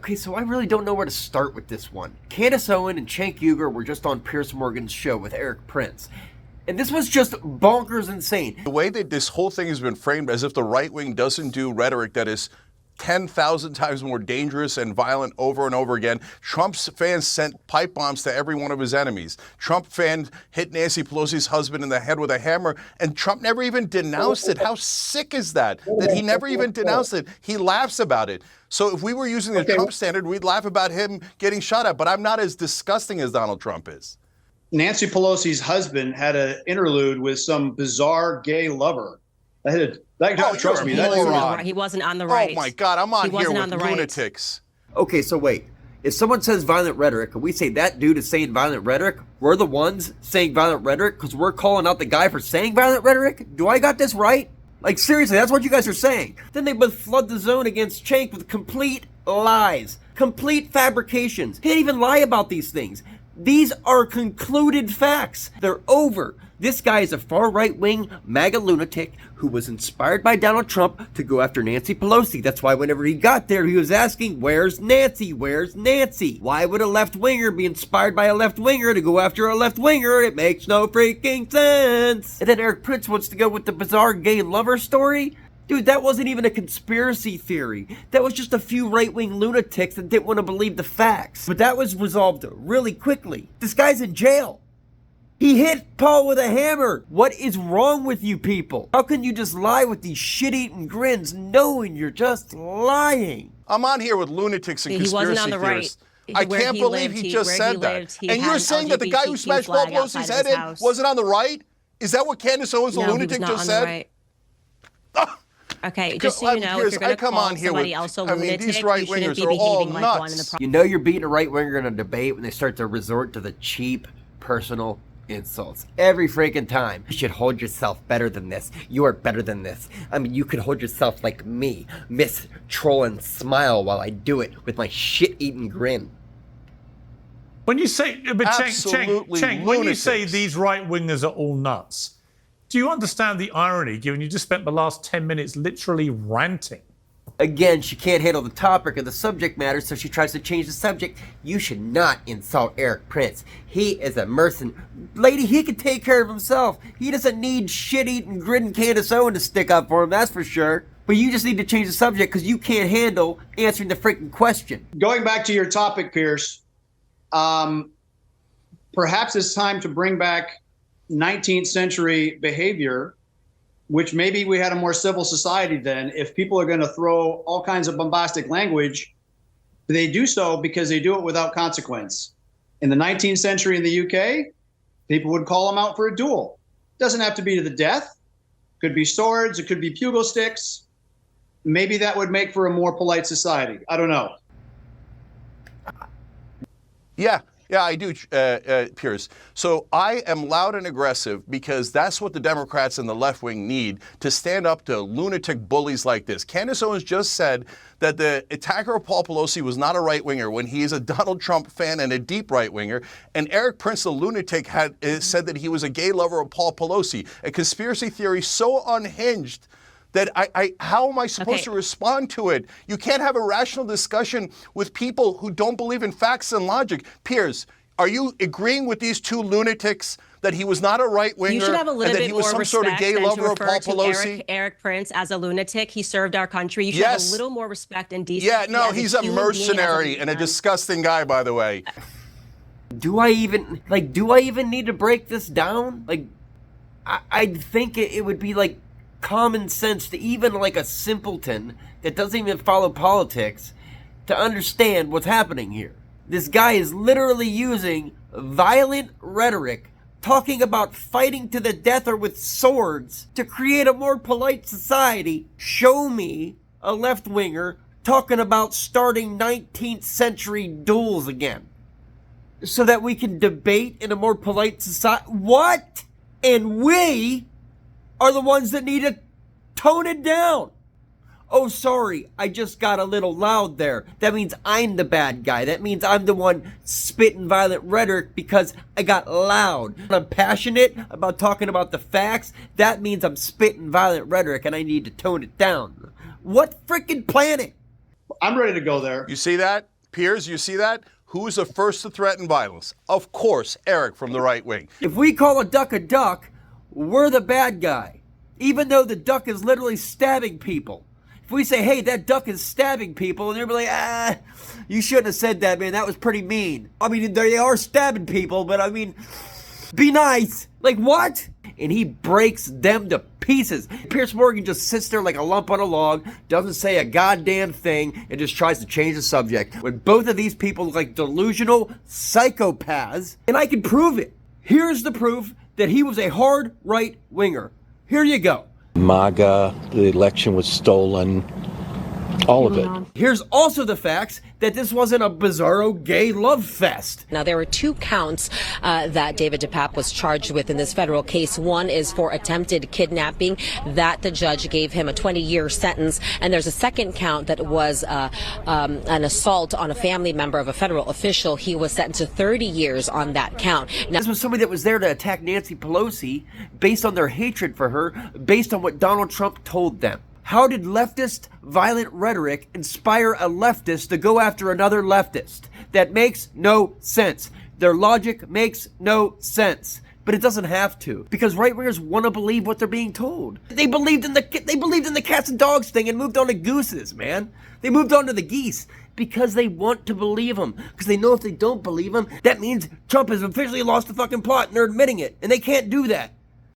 Okay, so I really don't know where to start with this one. Candace Owens and Cenk Uyger were just on Piers Morgan's show with Eric Prince. And this was just bonkers insane. The way that this whole thing has been framed as if the right wing doesn't do rhetoric that is 10,000 times more dangerous and violent over and over again. Trump's fans sent pipe bombs to every one of his enemies. Trump fans hit Nancy Pelosi's husband in the head with a hammer, and Trump never even denounced it. How sick is that? That he never even denounced it. He laughs about it. So if we were using the Trump standard, we'd laugh about him getting shot at, but I'm not as disgusting as Donald Trump is. Nancy Pelosi's husband had an interlude with some bizarre gay lover. Trust me, he wasn't on the right. Oh my God, I'm on here with lunatics. Okay, so wait. If someone says violent rhetoric, and we say that dude is saying violent rhetoric, we're the ones saying violent rhetoric because we're calling out the guy for saying violent rhetoric? Do I got this right? Like, seriously, that's what you guys are saying. Then they would flood the zone against Cenk with complete lies, complete fabrications. He didn't even lie about these things. These are concluded facts. They're over. This guy is a far-right-wing MAGA lunatic who was inspired by Donald Trump to go after Nancy Pelosi. That's why whenever he got there, he was asking, where's Nancy? Where's Nancy? Why would a left-winger be inspired by a left-winger to go after a left-winger? It makes no freaking sense. And then Eric Prince wants to go with the bizarre gay lover story? Dude, that wasn't even a conspiracy theory. That was just a few right-wing lunatics that didn't want to believe the facts. But that was resolved really quickly. This guy's in jail. He hit Paul with a hammer. What is wrong with you people? How can you just lie with these shit-eating grins knowing you're just lying? I'm on here with lunatics and conspiracy theorists. I can't believe he just said that. And you're saying that the guy who smashed Paul Pelosi's head in wasn't on the right? Is that what Candace Owens, the lunatic, just said? Okay, just so you know, if you're going to call somebody else a lunatic, these you shouldn't be behaving like one in the You know you're beating a right-winger in a debate when they start to resort to the cheap, personal insults. Every freaking time. You should hold yourself better than this. You are better than this. I mean, you could hold yourself like me. Miss Troll and smile while I do it with my shit-eating grin. When you say, but Cenk, when you say these right-wingers are all nuts, do you understand the irony, given you just spent the last 10 minutes literally ranting? Again, she can't handle the topic or the subject matter, so she tries to change the subject. You should not insult Eric Prince. He is a mercenary. Lady, he can take care of himself. He doesn't need shit-eating, grinning Candace Owens to stick up for him, that's for sure. But you just need to change the subject because you can't handle answering the freaking question. Going back to your topic, Piers, perhaps it's time to bring back 19th century behavior, which maybe we had a more civil society then. If people are going to throw all kinds of bombastic language, they do so because they do it without consequence. In the 19th century in the UK, people would call them out for a duel. It doesn't have to be to the death. It could be swords. It could be bugle sticks. Maybe that would make for a more polite society. I don't know. Yeah, I do, Piers. So I am loud and aggressive because that's what the Democrats and the left wing need to stand up to lunatic bullies like this. Candace Owens just said that the attacker of Paul Pelosi was not a right winger when he is a Donald Trump fan and a deep right winger. And Eric Prince, the lunatic, had said that he was a gay lover of Paul Pelosi. A conspiracy theory so unhinged that how am I supposed to respond to it? You can't have a rational discussion with people who don't believe in facts and logic. Piers, are you agreeing with these two lunatics that he was not a right-winger you should have a little and that bit he was more some sort of gay respect lover than of to Paul refer to Pelosi? Eric Prince as a lunatic. He served our country. You should have a little more respect and decency. Yeah, no, he's a mercenary and a disgusting guy, by the way. Do I even need to break this down? Like, I think it would be like common sense to even like a simpleton that doesn't even follow politics to understand what's happening here. This guy is literally using violent rhetoric, talking about fighting to the death or with swords to create a more polite society. Show me a left-winger talking about starting 19th century duels again so that we can debate in a more polite society. What? And we are the ones that need to tone it down. Oh, sorry, I just got a little loud there. That means I'm the bad guy. That means I'm the one spitting violent rhetoric because I got loud. When I'm passionate about talking about the facts, that means I'm spitting violent rhetoric and I need to tone it down. What freaking planet? I'm ready to go there. You see that? Piers, you see that? Who's the first to threaten violence? Of course, Eric from the right wing. If we call a duck, we're the bad guy, even though the duck is literally stabbing people. If we say, hey, that duck is stabbing people, and they're like, you shouldn't have said that, man. That was pretty mean. I mean, they are stabbing people, but I mean, be nice. Like, what? And he breaks them to pieces. Piers Morgan just sits there like a lump on a log, doesn't say a goddamn thing, and just tries to change the subject. When both of these people look like delusional psychopaths, and I can prove it. Here's the proof that he was a hard right winger. Here you go. MAGA, the election was stolen, all of it. Here's also the facts that this wasn't a bizarro gay love fest. Now, there were 2 counts that David DePape was charged with in this federal case. One is for attempted kidnapping, that the judge gave him a 20-year sentence. And there's a second count that was an assault on a family member of a federal official. He was sentenced to 30 years on that count. Now, this was somebody that was there to attack Nancy Pelosi based on their hatred for her, based on what Donald Trump told them. How did leftist violent rhetoric inspire a leftist to go after another leftist? That makes no sense. Their logic makes no sense. But it doesn't have to, because right-wingers want to believe what they're being told. They believed in the cats and dogs thing and moved on to gooses, man. They moved on to the geese because they want to believe them. Because they know if they don't believe them, that means Trump has officially lost the fucking plot and they're admitting it. And they can't do that.